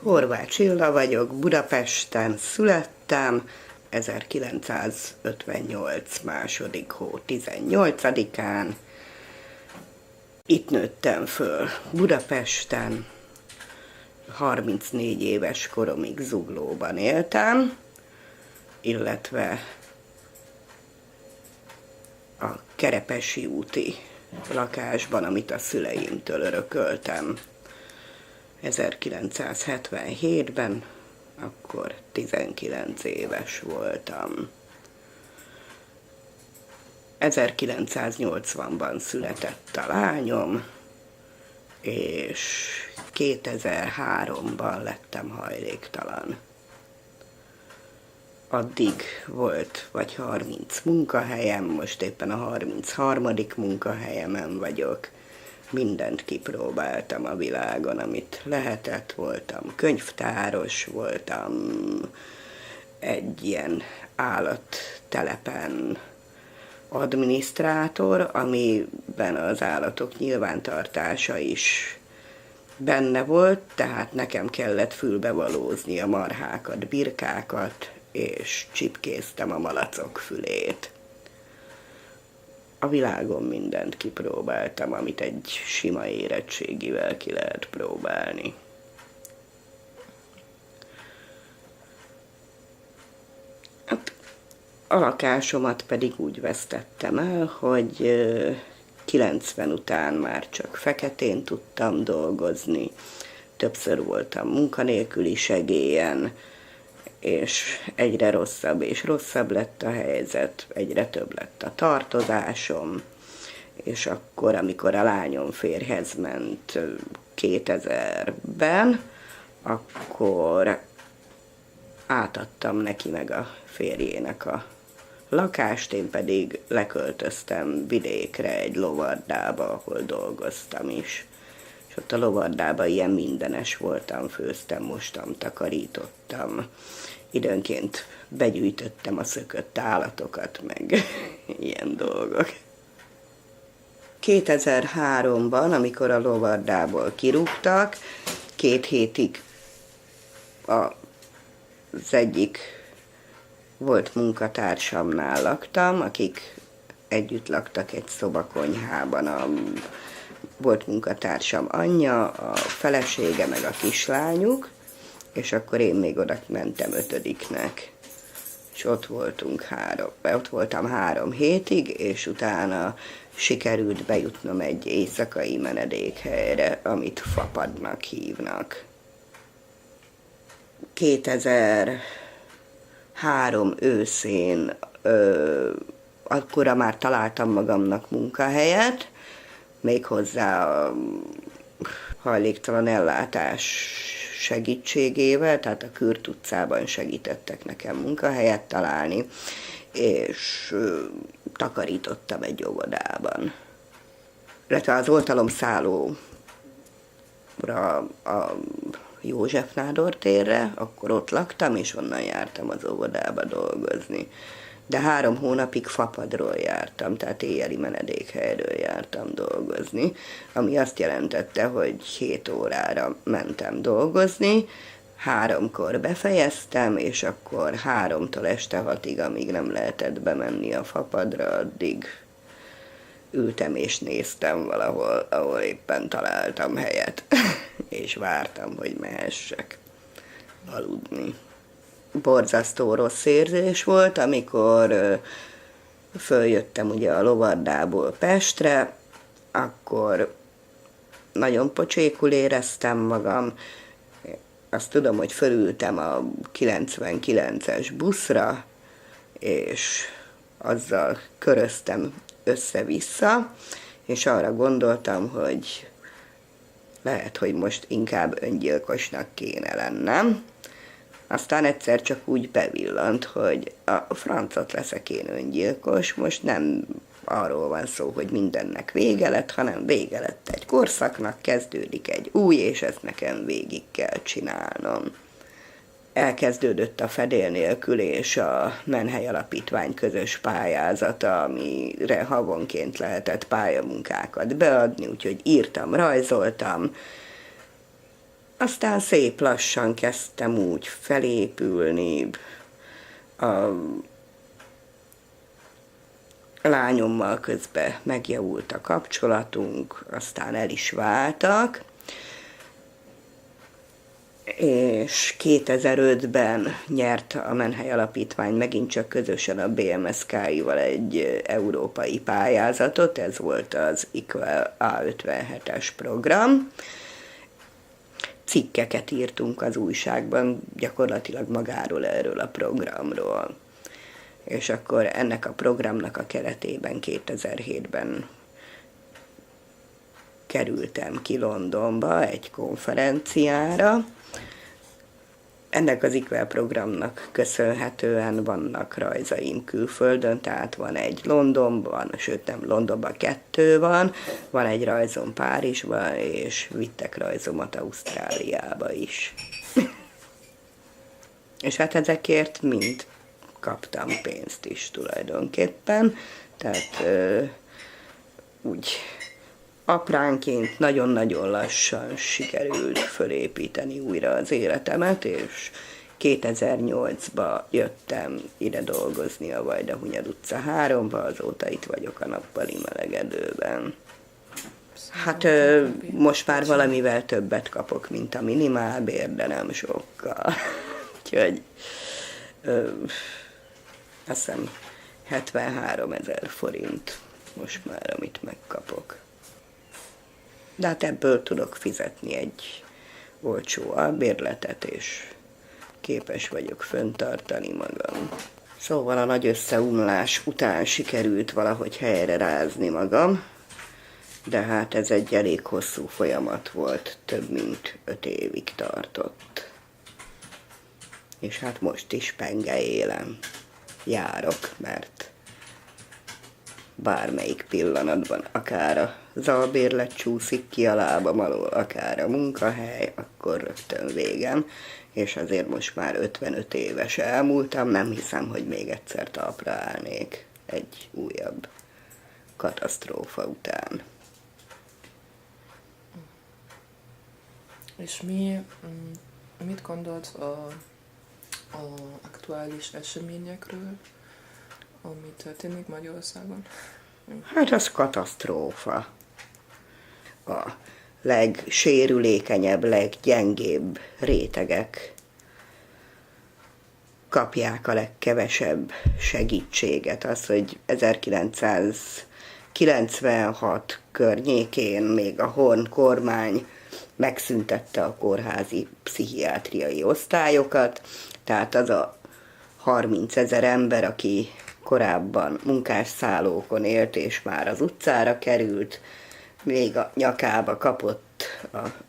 Horváth Csilla vagyok, Budapesten születtem, 1958. második hó 18-án. Itt nőttem föl Budapesten, 34 éves koromig Zuglóban éltem, illetve a Kerepesi úti lakásban, amit a szüleimtől örököltem 1977-ben, akkor 19 éves voltam. 1980-ban született a lányom, és 2003-ban lettem hajléktalan. Addig volt vagy 30 munkahelyem, most éppen a 33. munkahelyemen vagyok. Mindent kipróbáltam a világon, amit lehetett. Voltam könyvtáros, voltam egy ilyen állattelepen adminisztrátor, amiben az állatok nyilvántartása is benne volt, tehát nekem kellett fülbevalózni a marhákat, birkákat, és csipkéztem a malacok fülét. A világon mindent kipróbáltam, amit egy sima érettségivel ki lehet próbálni. Hát, a lakásomat pedig úgy vesztettem el, hogy 90 után már csak feketén tudtam dolgozni, többször voltam munkanélküli segélyen, és egyre rosszabb és rosszabb lett a helyzet, egyre több lett a tartozásom, és akkor, amikor a lányom férjhez ment 2000-ben, akkor átadtam neki meg a férjének a lakást, én pedig leköltöztem vidékre egy lovardába, ahol dolgoztam is. És ott a lovardában ilyen mindenes voltam, főztem, mostam, takarítottam. Időnként begyűjtöttem a szökött állatokat, meg ilyen dolgok. 2003-ban, amikor a lovardából kirúgtak, 2 hétig az egyik volt munkatársamnál laktam, akik együtt laktak egy szobakonyhában. Volt munkatársam anyja, a felesége, meg a kislányuk, és akkor én még oda mentem 5-nek. És ott voltam 3 hétig, és utána sikerült bejutnom egy éjszakai menedékhelyre, amit Fapadnak hívnak. 2003 őszén akkora már találtam magamnak munkahelyet, méghozzá a hajléktalan ellátás segítségével, tehát a Kürt utcában segítettek nekem munkahelyet találni, és takarítottam egy óvodában. Illetve az oltalomszállóra a József Nádor térre, akkor ott laktam, és onnan jártam az óvodába dolgozni. De 3 hónapig Fapadról jártam, tehát éjjeli menedékhelyről jártam dolgozni, ami azt jelentette, hogy 7 órára mentem dolgozni, 3-kor befejeztem, és akkor 3-tól este 6-ig, amíg nem lehetett bemenni a Fapadra, addig ültem és néztem valahol, ahol éppen találtam helyet, és vártam, hogy mehessek aludni. Borzasztó rossz érzés volt, amikor följöttem ugye a lovardából Pestre, akkor nagyon pocsékul éreztem magam. Azt tudom, hogy fölültem a 99-es buszra, és azzal köröztem össze-vissza, és arra gondoltam, hogy lehet, hogy most inkább öngyilkosnak kéne lennem. Aztán egyszer csak úgy bevillant, hogy a francot leszek én öngyilkos, most nem arról van szó, hogy mindennek vége lett, hanem vége lett egy korszaknak, kezdődik egy új, és ezt nekem végig kell csinálnom. Elkezdődött a Fedél nélkül és a Menhely Alapítvány közös pályázata, amire havonként lehetett pályamunkákat beadni, úgyhogy írtam, rajzoltam. Aztán szép lassan kezdtem úgy felépülni, a lányommal közben megjavult a kapcsolatunk, aztán el is váltak, és 2005-ben nyert a Menhely Alapítvány megint csak közösen a BMSK-ival egy európai pályázatot, ez volt az Equal A57-es program. Cikkeket írtunk az újságban, gyakorlatilag magáról erről a programról. És akkor ennek a programnak a keretében 2007-ben kerültem ki Londonba egy konferenciára. Ennek az Equal programnak köszönhetően vannak rajzaim külföldön, tehát van egy Londonban, sőt nem Londonban 2 van egy rajzom Párizsban, és vittek rajzomat Ausztráliába is. És hát ezekért mind kaptam pénzt is tulajdonképpen, tehát úgy apránként nagyon-nagyon lassan sikerült fölépíteni újra az életemet, és 2008-ba jöttem ide dolgozni a Vajdahunyad utca 3-ba, azóta itt vagyok a nappali melegedőben. Hát most már valamivel többet kapok, mint a minimálbér, de nem sokkal. Úgyhogy azt hiszem 73 000 forint most már, amit megkapok. De hát ebből tudok fizetni egy olcsó albérletet, és képes vagyok fenntartani magam. Szóval a nagy összeomlás után sikerült valahogy helyre rázni magam, de hát ez egy elég hosszú folyamat volt, több mint 5 évig tartott. És hát most is penge élem. Járok, mert bármelyik pillanatban akár az albérlet csúszik ki a lábam alól, akár a munkahely, akkor rögtön végem, és azért most már 55 éves elmúltam, nem hiszem, hogy még egyszer talpra állnék egy újabb katasztrófa után. És mit gondolsz a aktuális eseményekről, ami történik Magyarországon? Hát az katasztrófa. A legsérülékenyebb, leggyengébb rétegek kapják a legkevesebb segítséget. Az, hogy 1996 környékén még a Horn kormány megszüntette a kórházi pszichiátriai osztályokat, tehát az a 30 000 ember, aki korábban munkásszállókon élt, és már az utcára került, még a nyakába kapott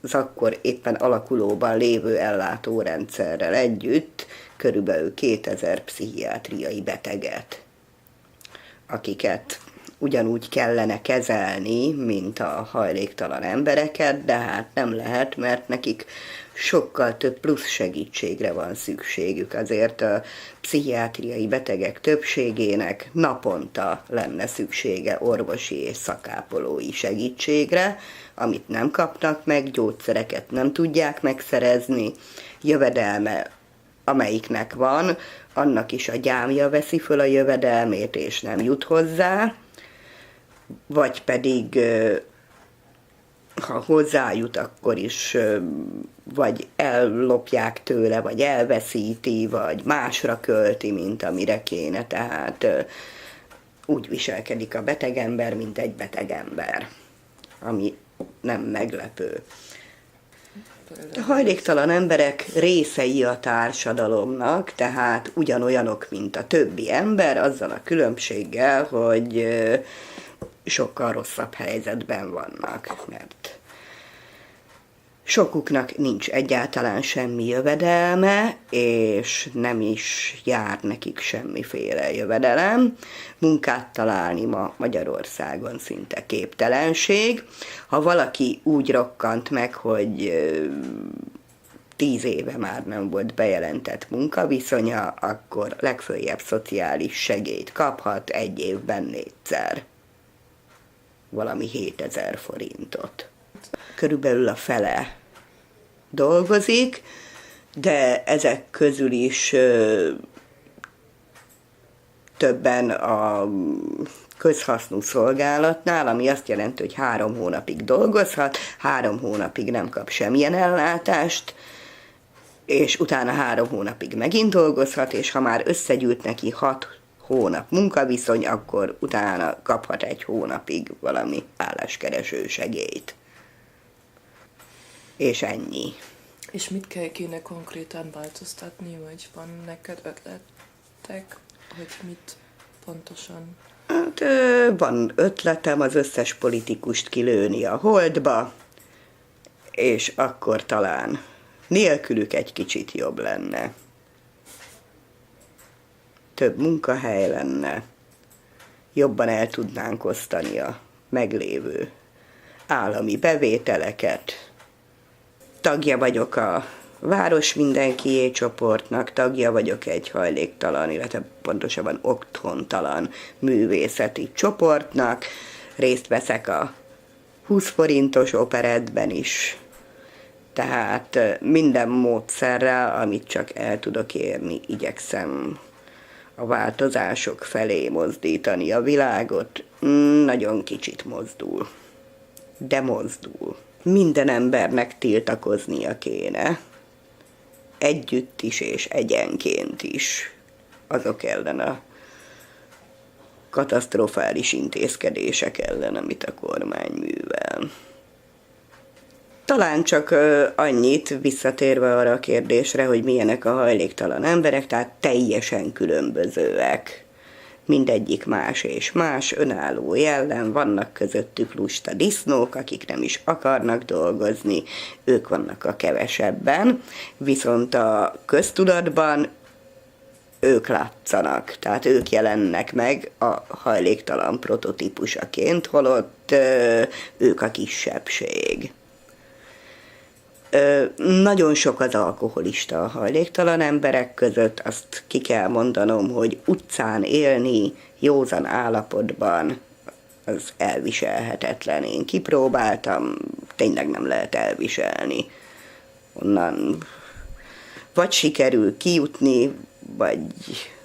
az akkor éppen alakulóban lévő ellátórendszerrel együtt körülbelül 2000 pszichiátriai beteget, akiket ugyanúgy kellene kezelni, mint a hajléktalan embereket, de hát nem lehet, mert nekik sokkal több plusz segítségre van szükségük. Azért a pszichiátriai betegek többségének naponta lenne szüksége orvosi és szakápolói segítségre, amit nem kapnak meg, gyógyszereket nem tudják megszerezni, jövedelme, amelyiknek van, annak is a gyámja veszi föl a jövedelmét, és nem jut hozzá, vagy pedig ha hozzájut, akkor is vagy ellopják tőle, vagy elveszíti, vagy másra költi, mint amire kéne. Tehát úgy viselkedik a betegember, mint egy betegember, ami nem meglepő. A hajléktalan emberek részei a társadalomnak, tehát ugyanolyanok, mint a többi ember, azzal a különbséggel, hogy sokkal rosszabb helyzetben vannak, mert sokuknak nincs egyáltalán semmi jövedelme, és nem is jár nekik semmiféle jövedelem. Munkát találni ma Magyarországon szinte képtelenség. Ha valaki úgy rokkant meg, hogy 10 éve már nem volt bejelentett munkaviszonya, akkor legföljebb szociális segélyt kaphat 1 évben 4-szer. Valami 7000 forintot. Körülbelül a fele dolgozik, de ezek közül is többen a közhasznú szolgálatnál, ami azt jelenti, hogy 3 hónapig dolgozhat, 3 hónapig nem kap semmilyen ellátást, és utána 3 hónapig megint dolgozhat, és ha már összegyűlt neki 6 hónap munkaviszony, akkor utána kaphat 1 hónapig valami álláskereső segélyt. És ennyi. És mit kéne konkrétan változtatni, vagy van neked ötletek, hogy mit pontosan? Hát van ötletem az összes politikust kilőni a holdba, és akkor talán nélkülük egy kicsit jobb lenne. Több munkahely lenne, jobban el tudnánk osztani a meglévő állami bevételeket. Tagja vagyok a Város Mindenkié csoportnak, tagja vagyok egy hajléktalan, illetve pontosabban otthontalan művészeti csoportnak, részt veszek a 20 forintos operettben is, tehát minden módszerrel, amit csak el tudok érni, igyekszem a változások felé mozdítani a világot. Nagyon kicsit mozdul, de mozdul. Minden embernek tiltakoznia kéne, együtt is és egyenként is, azok ellen a katasztrofális intézkedések ellen, amit a kormány művel. Talán csak annyit, visszatérve arra a kérdésre, hogy milyenek a hajléktalan emberek, tehát teljesen különbözőek. Mindegyik más és más, önálló jellem, vannak közöttük lusta disznók, akik nem is akarnak dolgozni, ők vannak a kevesebben, viszont a köztudatban ők látszanak, tehát ők jelennek meg a hajléktalan prototípusaként, holott ők a kisebbség. Nagyon sok az alkoholista a hajléktalan emberek között, azt ki kell mondanom, hogy utcán élni józan állapotban az elviselhetetlen. Én kipróbáltam, tényleg nem lehet elviselni. Onnan vagy sikerül kijutni,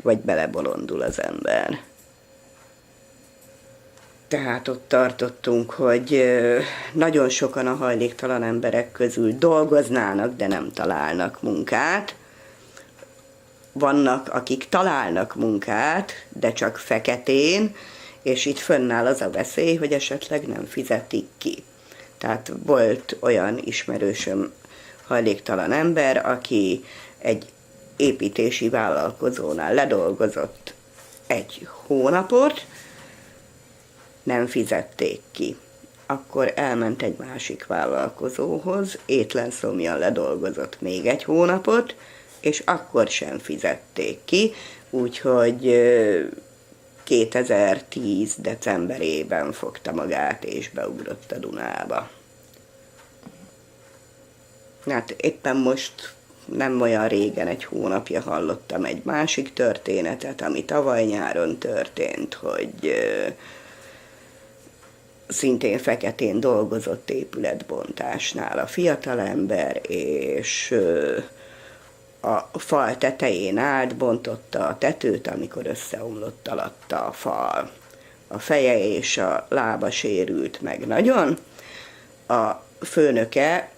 vagy belebolondul az ember. Tehát ott tartottunk, hogy nagyon sokan a hajléktalan emberek közül dolgoznának, de nem találnak munkát. Vannak, akik találnak munkát, de csak feketén, és itt fönnáll az a veszély, hogy esetleg nem fizetik ki. Tehát volt olyan ismerősöm hajléktalan ember, aki egy építési vállalkozónál ledolgozott 1 hónapot, nem fizették ki. Akkor elment egy másik vállalkozóhoz, étlenszomjan ledolgozott még 1 hónapot, és akkor sem fizették ki, úgyhogy 2010. decemberében fogta magát és beugrott a Dunába. Hát éppen most nem olyan régen, 1 hónapja hallottam egy másik történetet, ami tavaly nyáron történt, hogy szintén feketén dolgozott épületbontásnál a fiatalember, és a fal tetején állt, bontotta a tetőt, amikor összeomlott alatta a fal. A feje és a lába sérült meg nagyon. A főnöke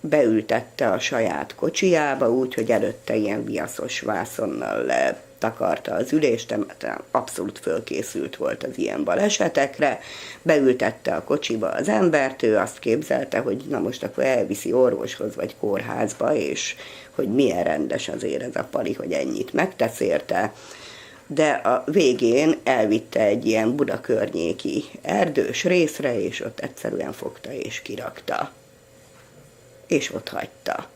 beültette a saját kocsijába, úgy, hogy előtte ilyen viaszos vászonnal letakarta az ülést, mert abszolút fölkészült volt az ilyen balesetekre, beültette a kocsiba az embert, ő azt képzelte, hogy na most akkor elviszi orvoshoz vagy kórházba, és hogy milyen rendes azért ez a pali, hogy ennyit megtesz érte, de a végén elvitte egy ilyen Buda környéki erdős részre, és ott egyszerűen fogta és kirakta. És ott hagyta.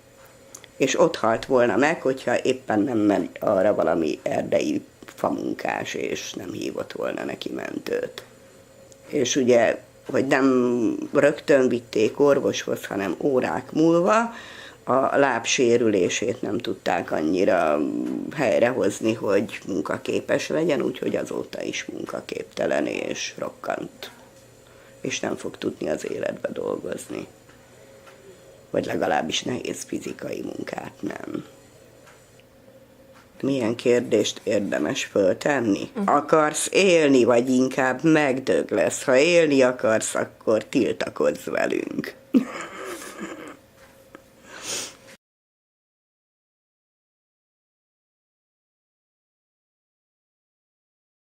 És ott halt volna meg, hogyha éppen nem ment arra valami erdei famunkás, és nem hívott volna neki mentőt. És ugye, hogy nem rögtön vitték orvoshoz, hanem órák múlva, a lábsérülését nem tudták annyira helyrehozni, hogy munkaképes legyen, úgyhogy azóta is munkaképtelen és rokkant. És nem fog tudni az életbe dolgozni. Vagy legalábbis nehéz fizikai munkát nem. Milyen kérdést érdemes föltenni? Akarsz élni, vagy inkább megdög lesz? Ha élni akarsz, akkor tiltakozz velünk.